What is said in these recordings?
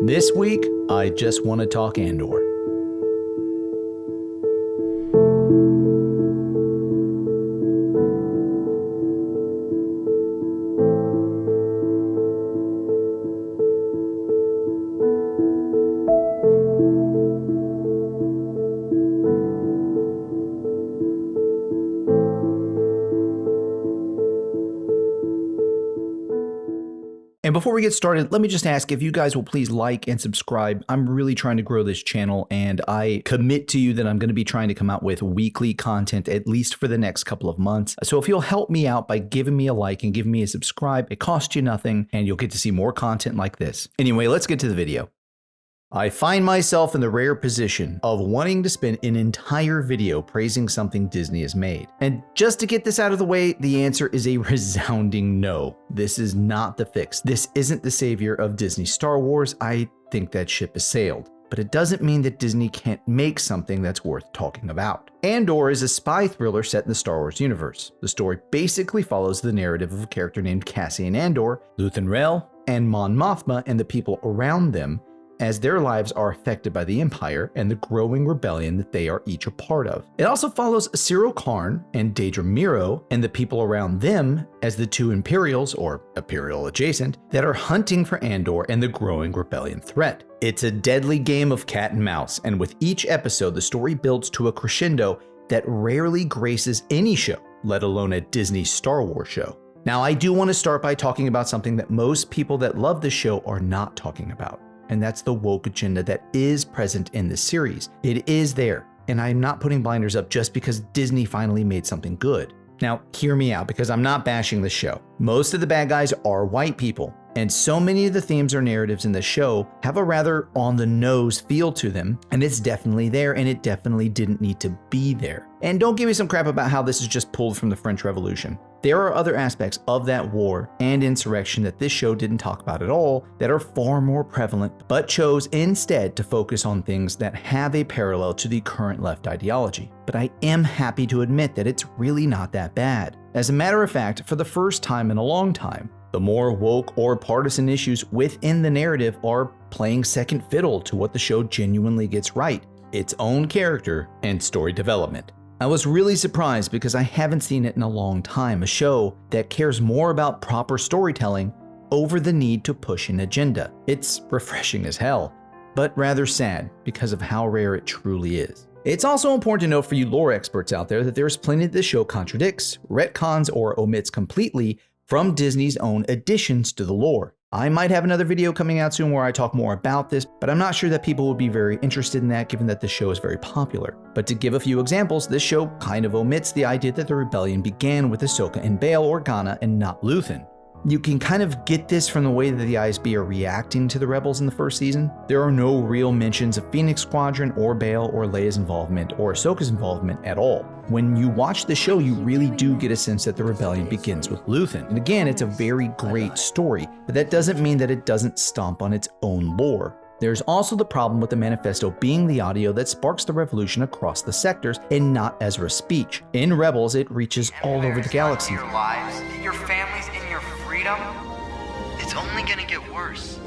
This week, I just want to talk Andor. And before we get started, let me just ask if you guys will please like and subscribe. I'm really trying to grow this channel, and I commit to you that I'm going to be trying to come out with weekly content at least for the next couple of months. So if you'll help me out by giving me a like and giving me a subscribe, it costs you nothing, and you'll get to see more content like this. Anyway, let's get to the video. I find myself in the rare position of wanting to spend an entire video praising something Disney has made. And just to get this out of the way, the answer is a resounding no. This is not the fix. This isn't the savior of Disney Star Wars. I think that ship has sailed. But it doesn't mean that Disney can't make something that's worth talking about. Andor is a spy thriller set in the Star Wars universe. The story basically follows the narrative of a character named Cassian Andor, Luthen Rael, and Mon Mothma and the people around them, as their lives are affected by the Empire and the growing rebellion that they are each a part of. It also follows Cyril Karn and Daedra Miro and the people around them as the two Imperials, or Imperial adjacent, that are hunting for Andor and the growing rebellion threat. It's a deadly game of cat and mouse, and with each episode, the story builds to a crescendo that rarely graces any show, let alone a Disney Star Wars show. Now, I do want to start by talking about something that most people that love the show are not talking about. And that's the woke agenda that is present in this series. It is there, and I'm not putting blinders up just because Disney finally made something good. Now, hear me out, because I'm not bashing the show. Most of the bad guys are white people, and so many of the themes or narratives in the show have a rather on-the-nose feel to them, and it's definitely there, and it definitely didn't need to be there. And don't give me some crap about how this is just pulled from the French Revolution. There are other aspects of that war and insurrection that this show didn't talk about at all that are far more prevalent, but chose instead to focus on things that have a parallel to the current left ideology. But I am happy to admit that it's really not that bad. As a matter of fact, for the first time in a long time, the more woke or partisan issues within the narrative are playing second fiddle to what the show genuinely gets right: its own character and story development. I was really surprised because I haven't seen it in a long time, a show that cares more about proper storytelling over the need to push an agenda. It's refreshing as hell, but rather sad because of how rare it truly is. It's also important to note for you lore experts out there that there's plenty that this show contradicts, retcons, or omits completely from Disney's own additions to the lore. I might have another video coming out soon where I talk more about this, but I'm not sure that people would be very interested in that given that the show is very popular. But to give a few examples, this show kind of omits the idea that the rebellion began with Ahsoka and Bail Organa and not Luthen. You can kind of get this from the way that the ISB are reacting to the rebels in the first season. There are no real mentions of Phoenix Squadron or Bail or Leia's involvement or Ahsoka's involvement at all. When you watch the show, you really do get a sense that the rebellion begins with Luthen. And again, it's a very great story, but that doesn't mean that it doesn't stomp on its own lore. There's also the problem with the manifesto being the audio that sparks the revolution across the sectors and not Ezra's speech. In Rebels, it reaches all over the galaxy. Your lives, your families, and your freedom, it's only gonna get worse.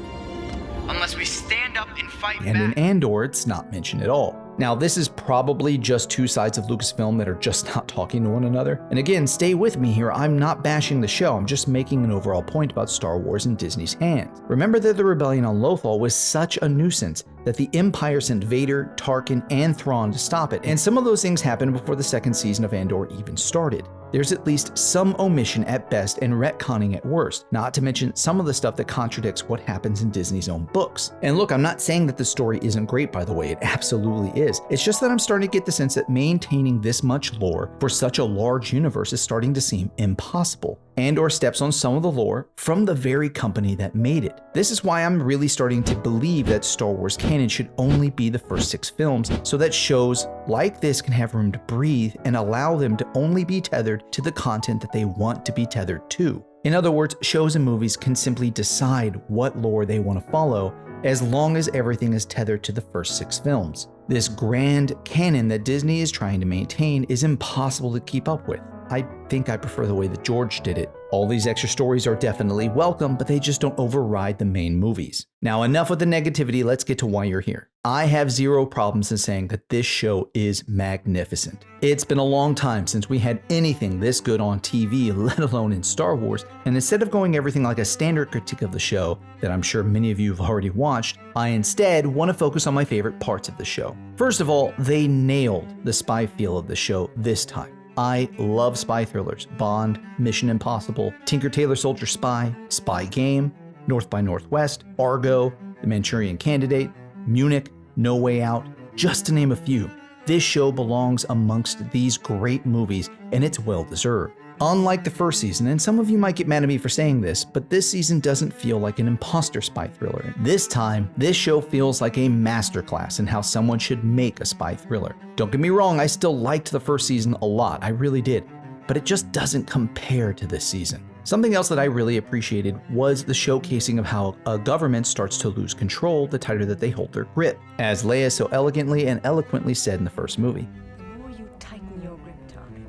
Unless we stand up and fight back. And in Andor, it's not mentioned at all. Now, this is probably just two sides of Lucasfilm that are just not talking to one another. And again, stay with me here. I'm not bashing the show. I'm just making an overall point about Star Wars in Disney's hands. Remember that the rebellion on Lothal was such a nuisance that the Empire sent Vader, Tarkin, and Thrawn to stop it. And some of those things happened before the second season of Andor even started. There's at least some omission at best and retconning at worst, not to mention some of the stuff that contradicts what happens in Disney's own books. And look, I'm not saying that the story isn't great, by the way, it absolutely is. It's just that I'm starting to get the sense that maintaining this much lore for such a large universe is starting to seem impossible. Andor steps on some of the lore from the very company that made it. This is why I'm really starting to believe that Star Wars canon should only be the first 6 films, so that shows like this can have room to breathe and allow them to only be tethered to the content that they want to be tethered to. In other words, shows and movies can simply decide what lore they want to follow as long as everything is tethered to the first 6 films. This grand canon that Disney is trying to maintain is impossible to keep up with. I think I prefer the way that George did it. All these extra stories are definitely welcome, but they just don't override the main movies. Now, enough with the negativity, let's get to why you're here. I have zero problems in saying that this show is magnificent. It's been a long time since we had anything this good on TV, let alone in Star Wars, and instead of going everything like a standard critique of the show that I'm sure many of you have already watched, I instead want to focus on my favorite parts of the show. First of all, they nailed the spy feel of the show this time. I love spy thrillers. Bond, Mission Impossible, Tinker Tailor Soldier Spy, Spy Game, North by Northwest, Argo, The Manchurian Candidate, Munich, No Way Out, just to name a few. This show belongs amongst these great movies, and it's well deserved. Unlike the first season, and some of you might get mad at me for saying this, but this season doesn't feel like an imposter spy thriller. This time, this show feels like a masterclass in how someone should make a spy thriller. Don't get me wrong, I still liked the first season a lot, I really did, but it just doesn't compare to this season. Something else that I really appreciated was the showcasing of how a government starts to lose control the tighter that they hold their grip, as Leia so elegantly and eloquently said in the first movie. The more you tighten your grip, Tommy,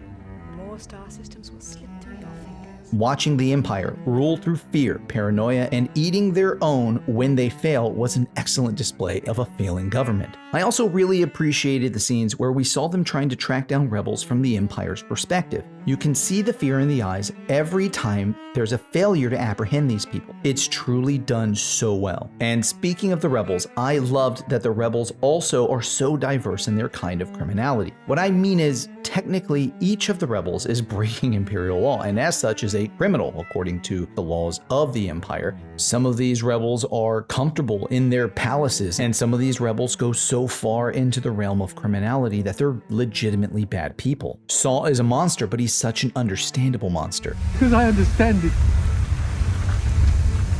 the more star systems will slip through your fingers. Watching the Empire rule through fear, paranoia, and eating their own when they fail was an excellent display of a failing government. I also really appreciated the scenes where we saw them trying to track down rebels from the Empire's perspective. You can see the fear in the eyes every time there's a failure to apprehend these people. It's truly done so well. And speaking of the rebels, I loved that the rebels also are so diverse in their kind of criminality. What I mean is, technically, each of the rebels is breaking Imperial law, and as such is a criminal according to the laws of the Empire. Some of these rebels are comfortable in their palaces, and some of these rebels go so far into the realm of criminality that they're legitimately bad people. Saul is a monster, but he's such an understandable monster. Because I understand it.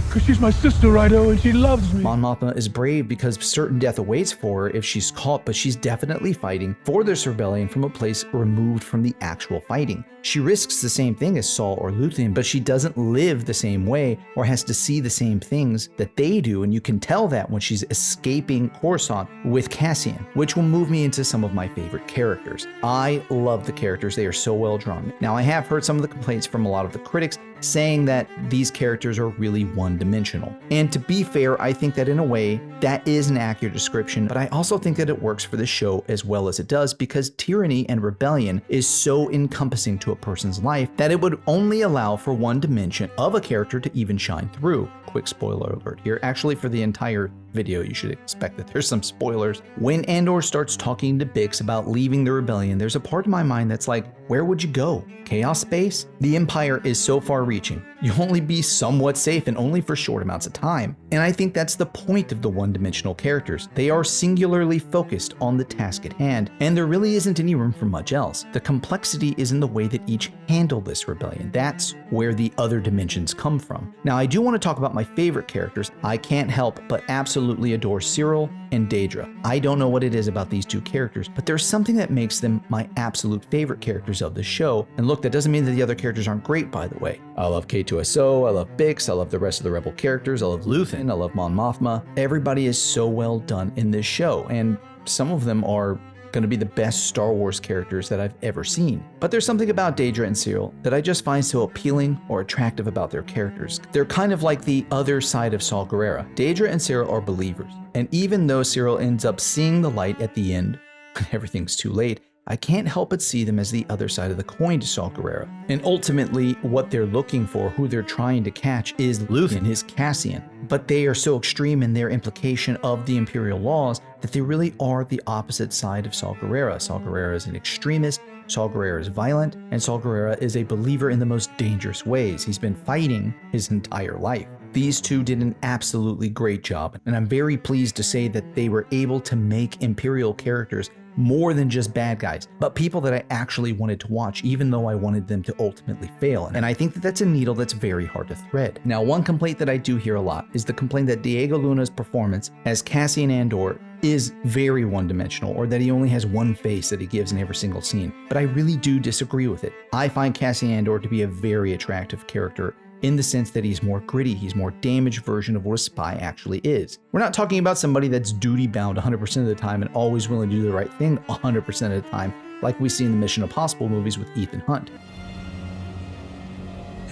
Because she's my sister, Rido, and she loves me. Mon Mothma is brave because certain death awaits for her if she's caught, but she's definitely fighting for this rebellion from a place removed from the actual fighting. She risks the same thing as Saul or Luthen, but she doesn't live the same way or has to see the same things that they do, and you can tell that when she's escaping Coruscant with Cassian, which will move me into some of my favorite characters. I love the characters, they are so well drawn. Now, I have heard some of the complaints from a lot of the critics saying that these characters are really one-dimensional. And to be fair, I think that in a way, that is an accurate description, but I also think that it works for the show as well as it does because tyranny and rebellion is so encompassing to a person's life that it would only allow for one dimension of a character to even shine through. Quick spoiler alert here. Actually, for the entire video, you should expect that there's some spoilers. When Andor starts talking to Bix about leaving the rebellion, there's a part of my mind that's like, where would you go? Chaos space? The Empire is so far-reaching. You'll only be somewhat safe and only for short amounts of time. And I think that's the point of the one-dimensional characters. They are singularly focused on the task at hand, and there really isn't any room for much else. The complexity is in the way that each handle this rebellion. That's where the other dimensions come from. Now, I do want to talk about my favorite characters. I can't help but absolutely adore Cyril and Daedra. I don't know what it is about these two characters, but there's something that makes them my absolute favorite characters of the show. And look, that doesn't mean that the other characters aren't great, by the way. I love K2SO, I love Bix, I love the rest of the Rebel characters, I love Luthen, I love Mon Mothma. Everybody is so well done in this show, and some of them are going to be the best Star Wars characters that I've ever seen. But there's something about Daedra and Cyril that I just find so appealing or attractive about their characters. They're kind of like the other side of Saw Gerrera. Daedra and Cyril are believers, and even though Cyril ends up seeing the light at the end, when everything's too late, I can't help but see them as the other side of the coin to Saw Gerrera. And ultimately, what they're looking for, who they're trying to catch, is Luthen, his Cassian. But they are so extreme in their implication of the Imperial laws that they really are the opposite side of Saw Gerrera. Saw Gerrera is an extremist, Saw Gerrera is violent, and Saw Gerrera is a believer in the most dangerous ways. He's been fighting his entire life. These two did an absolutely great job, and I'm very pleased to say that they were able to make Imperial characters more than just bad guys, but people that I actually wanted to watch, even though I wanted them to ultimately fail. And I think that that's a needle that's very hard to thread. Now, one complaint that I do hear a lot is the complaint that Diego Luna's performance as Cassian Andor is very one-dimensional, or that he only has one face that he gives in every single scene. But I really do disagree with it. I find Cassian Andor to be a very attractive character in the sense that he's more gritty, he's more damaged version of what a spy actually is. We're not talking about somebody that's duty-bound 100% of the time and always willing to do the right thing 100% of the time, like we see in the Mission Impossible movies with Ethan Hunt.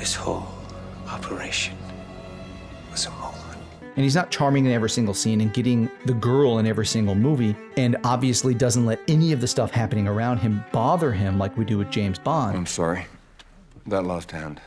This whole operation was a moment. And he's not charming in every single scene and getting the girl in every single movie, and obviously doesn't let any of the stuff happening around him bother him like we do with James Bond. I'm sorry. That last hand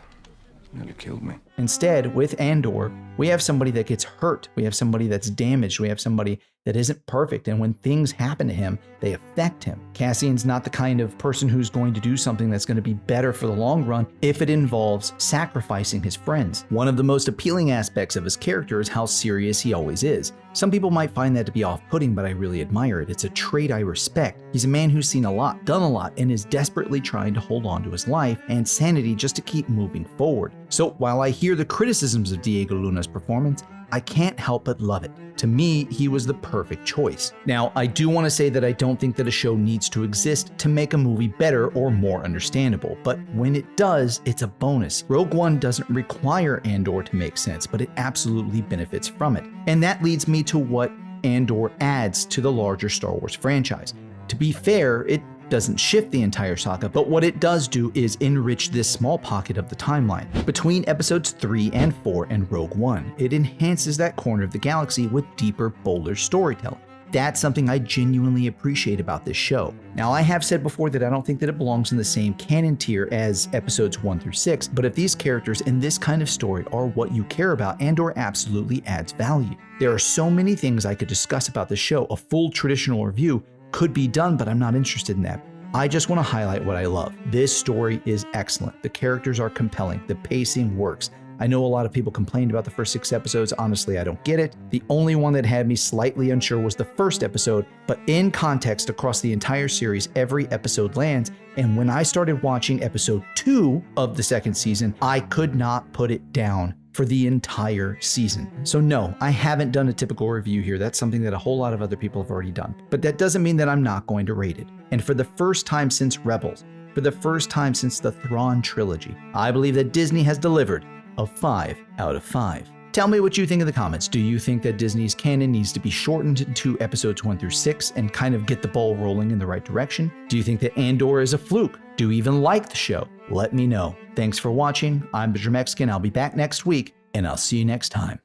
nearly killed me. Instead, with Andor, we have somebody that gets hurt. We have somebody that's damaged. We have somebody that isn't perfect. And when things happen to him, they affect him. Cassian's not the kind of person who's going to do something that's going to be better for the long run if it involves sacrificing his friends. One of the most appealing aspects of his character is how serious he always is. Some people might find that to be off-putting, but I really admire it. It's a trait I respect. He's a man who's seen a lot, done a lot, and is desperately trying to hold on to his life and sanity just to keep moving forward. So while I hear the criticisms of Diego Luna's performance, I can't help but love it. To me, he was the perfect choice. Now, I do want to say that I don't think that a show needs to exist to make a movie better or more understandable, but when it does, it's a bonus. Rogue One doesn't require Andor to make sense, but it absolutely benefits from it. And that leads me to what Andor adds to the larger Star Wars franchise. To be fair, it doesn't shift the entire saga, but what it does do is enrich this small pocket of the timeline. Between episodes 3 and 4 and Rogue One, it enhances that corner of the galaxy with deeper, bolder storytelling. That's something I genuinely appreciate about this show. Now, I have said before that I don't think that it belongs in the same canon tier as episodes 1 through 6, but if these characters in this kind of story are what you care about, Andor absolutely adds value. There are so many things I could discuss about this show. A full traditional review could be done, but I'm not interested in that. I just want to highlight what I love. This story is excellent. The characters are compelling. The pacing works. I know a lot of people complained about the first 6 episodes. Honestly, I don't get it. The only one that had me slightly unsure was the first episode, but in context across the entire series, every episode lands. And when I started watching episode 2 of the second season, I could not put it down for the entire season. So no, I haven't done a typical review here. That's something that a whole lot of other people have already done. But that doesn't mean that I'm not going to rate it. And for the first time since Rebels, for the first time since the Thrawn trilogy, I believe that Disney has delivered a 5 out of 5. Tell me what you think in the comments. Do you think that Disney's canon needs to be shortened to episodes 1 through 6 and kind of get the ball rolling in the right direction? Do you think that Andor is a fluke? Do you even like the show? Let me know. Thanks for watching. I'm the Germexican. I'll be back next week, and I'll see you next time.